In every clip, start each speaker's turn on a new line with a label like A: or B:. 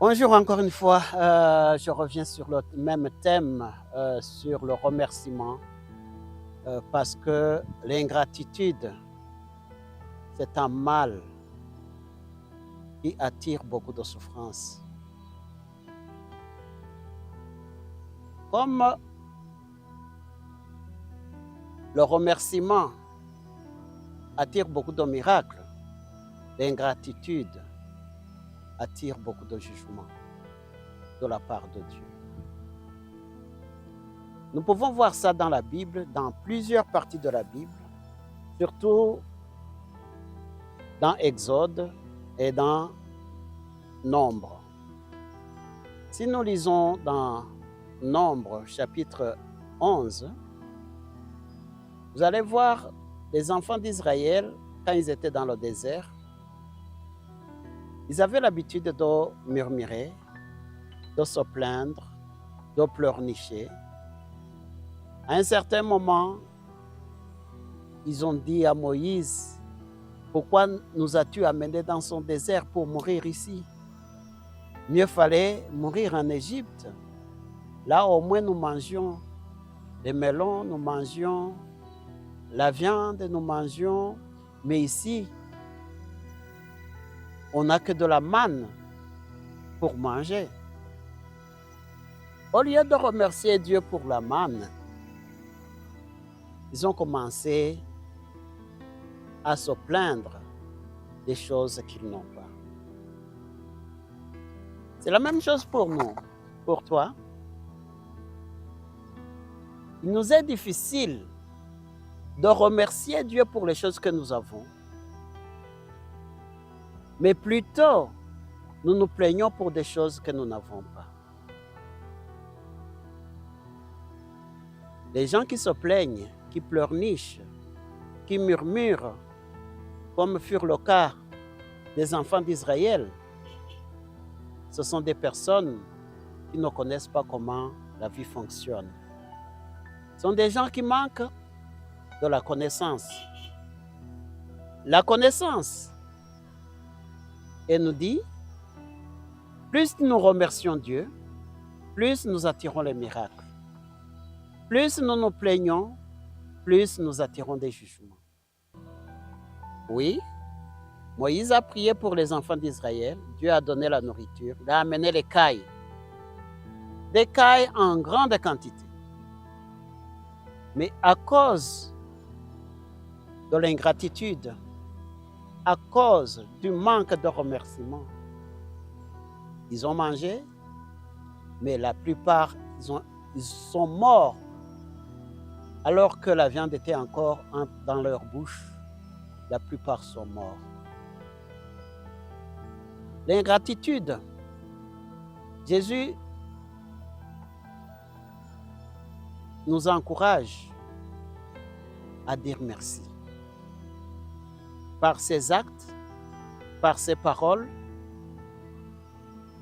A: Bonjour encore une fois, je reviens sur le même thème, sur le remerciement, parce que l'ingratitude, c'est un mal qui attire beaucoup de souffrance. Comme le remerciement attire beaucoup de miracles, l'ingratitude attire beaucoup de jugements de la part de Dieu. Nous pouvons voir ça dans la Bible, dans plusieurs parties de la Bible, surtout dans Exode et dans Nombre. Si nous lisons dans Nombre chapitre 11, vous allez voir les enfants d'Israël, quand ils étaient dans le désert, ils avaient l'habitude de murmurer, de se plaindre, de pleurnicher. À un certain moment, ils ont dit à Moïse, « Pourquoi nous as-tu amenés dans son désert pour mourir ici? Mieux fallait mourir en Égypte. Là, au moins, nous mangions les melons, nous mangions la viande, nous mangions. Mais ici, on n'a que de la manne pour manger. » Au lieu de remercier Dieu pour la manne, ils ont commencé à se plaindre des choses qu'ils n'ont pas. C'est la même chose pour nous, pour toi. Il nous est difficile de remercier Dieu pour les choses que nous avons, mais plutôt, nous nous plaignons pour des choses que nous n'avons pas. Les gens qui se plaignent, qui pleurnichent, qui murmurent, comme furent le cas des enfants d'Israël, ce sont des personnes qui ne connaissent pas comment la vie fonctionne. Ce sont des gens qui manquent de la connaissance. La connaissance, elle nous dit, plus nous remercions Dieu, plus nous attirons les miracles. Plus nous nous plaignons, plus nous attirons des jugements. Oui, Moïse a prié pour les enfants d'Israël. Dieu a donné la nourriture. Il a amené les cailles. Des cailles en grande quantité. Mais à cause de l'ingratitude, à cause du manque de remerciement, ils ont mangé, mais la plupart, ils sont morts alors que la viande était encore dans leur bouche. La plupart sont morts. L'ingratitude. Jésus nous encourage à dire merci. Par ses actes, par ses paroles,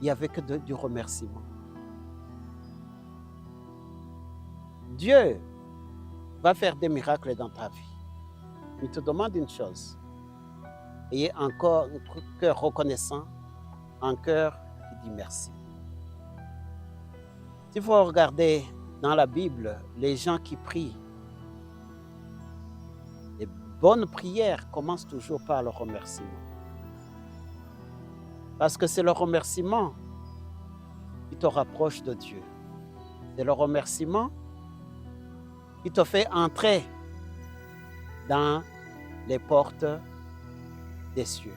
A: il n'y avait que du remerciement. Dieu va faire des miracles dans ta vie. Il te demande une chose. Ayez encore un cœur reconnaissant, un cœur qui dit merci. Si vous regardez dans la Bible, les gens qui prient, les bonnes prières commencent toujours par le remerciement. Parce que c'est le remerciement qui te rapproche de Dieu. C'est le remerciement qui te fait entrer dans les portes des cieux.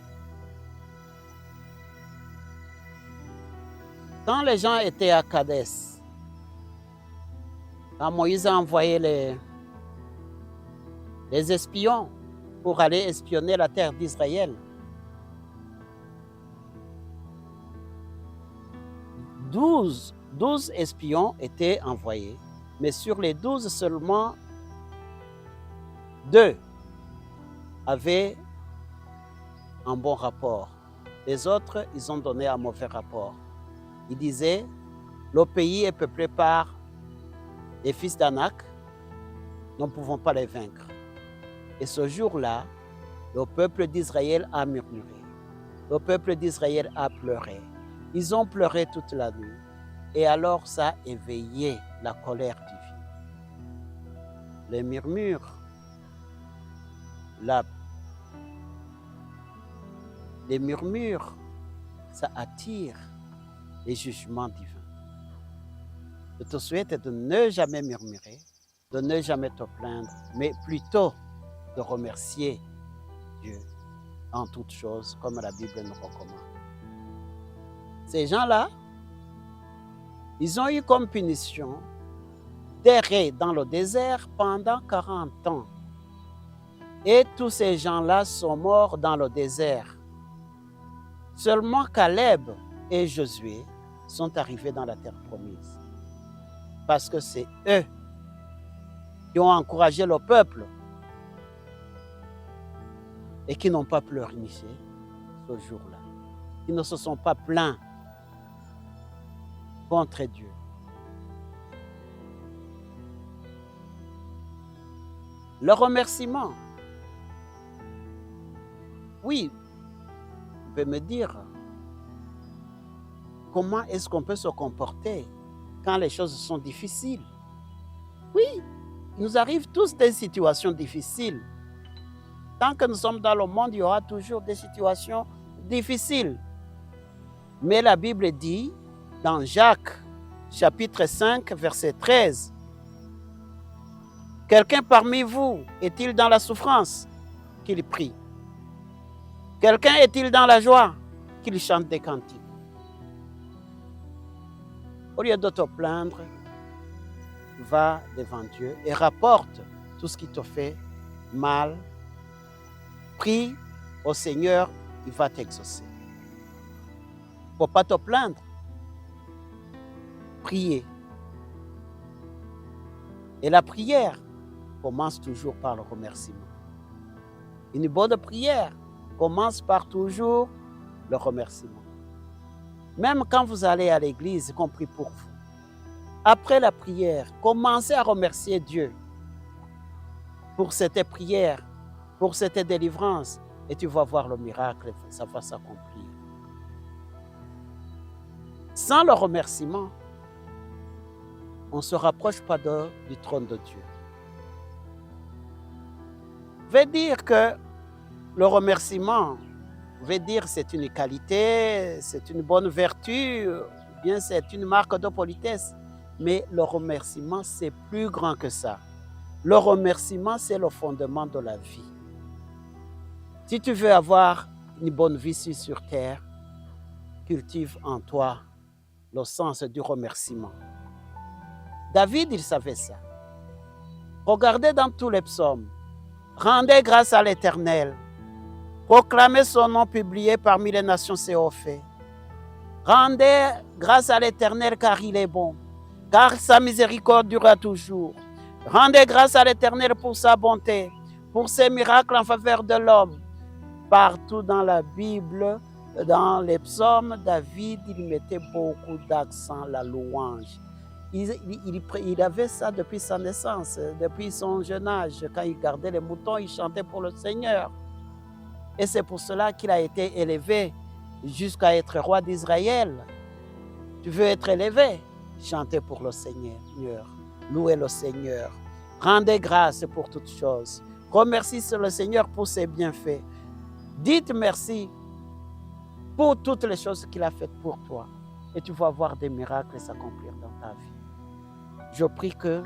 A: Quand les gens étaient à Kadès, quand Moïse a envoyé les espions pour aller espionner la terre d'Israël, 12 espions étaient envoyés, mais sur les 12 seulement 2 avaient un bon rapport. Les autres, ils ont donné un mauvais rapport. Ils disaient, le pays est peuplé par les fils d'Anak, nous ne pouvons pas les vaincre. Et ce jour-là, le peuple d'Israël a murmuré. Le peuple d'Israël a pleuré. Ils ont pleuré toute la nuit. Et alors ça a éveillé la colère divine. Les murmures, les murmures, ça attire les jugements divins. Je te souhaite de ne jamais murmurer, de ne jamais te plaindre, mais plutôt de remercier Dieu en toutes choses, comme la Bible nous recommande. Ces gens-là, ils ont eu comme punition d'errer dans le désert pendant 40 ans. Et tous ces gens-là sont morts dans le désert. Seulement Caleb et Josué sont arrivés dans la terre promise. Parce que c'est eux qui ont encouragé le peuple et qui n'ont pas pleurniché ce jour-là. Qui ne se sont pas plaints contre Dieu. Le remerciement. Oui, vous pouvez me dire, comment est-ce qu'on peut se comporter quand les choses sont difficiles? Oui, il nous arrive tous des situations difficiles. Tant que nous sommes dans le monde, il y aura toujours des situations difficiles. Mais la Bible dit, dans Jacques, chapitre 5, verset 13, « Quelqu'un parmi vous est-il dans la souffrance? Qu'il prie. Quelqu'un est-il dans la joie? Qu'il chante des cantiques. » Au lieu de te plaindre, va devant Dieu et rapporte tout ce qui te fait mal. Prie au Seigneur, il va t'exaucer. Il ne faut pas te plaindre. Prier. Et la prière commence toujours par le remerciement. Une bonne prière commence par toujours le remerciement. Même quand vous allez à l'église, y compris pour vous, après la prière, commencez à remercier Dieu pour cette prière, pour cette délivrance, et tu vas voir le miracle, ça va s'accomplir. Sans le remerciement, on ne se rapproche pas du trône de Dieu. Veut dire que le remerciement, veut dire c'est une qualité, c'est une bonne vertu, bien c'est une marque de politesse. Mais le remerciement, c'est plus grand que ça. Le remerciement, c'est le fondement de la vie. Si tu veux avoir une bonne vie sur terre, cultive en toi le sens du remerciement. David, il savait ça. Regardez dans tous les psaumes. Rendez grâce à l'Éternel. Proclamez son nom publié parmi les nations séophées. Rendez grâce à l'Éternel car il est bon, car sa miséricorde durera toujours. Rendez grâce à l'Éternel pour sa bonté, pour ses miracles en faveur de l'homme. Partout dans la Bible, dans les psaumes, David, il mettait beaucoup d'accent, la louange. Il avait ça depuis sa naissance, depuis son jeune âge. Quand il gardait les moutons, il chantait pour le Seigneur. Et c'est pour cela qu'il a été élevé jusqu'à être roi d'Israël. Tu veux être élevé? Chantez pour le Seigneur. Louez le Seigneur. Rendez grâce pour toutes choses. Remercie le Seigneur pour ses bienfaits. Dites merci pour toutes les choses qu'il a faites pour toi. Et tu vas voir des miracles s'accomplir dans ta vie. Je prie que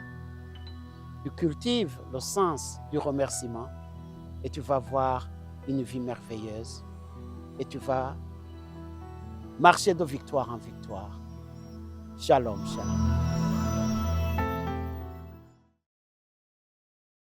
A: tu cultives le sens du remerciement et tu vas voir une vie merveilleuse et tu vas marcher de victoire en victoire. Shalom, shalom.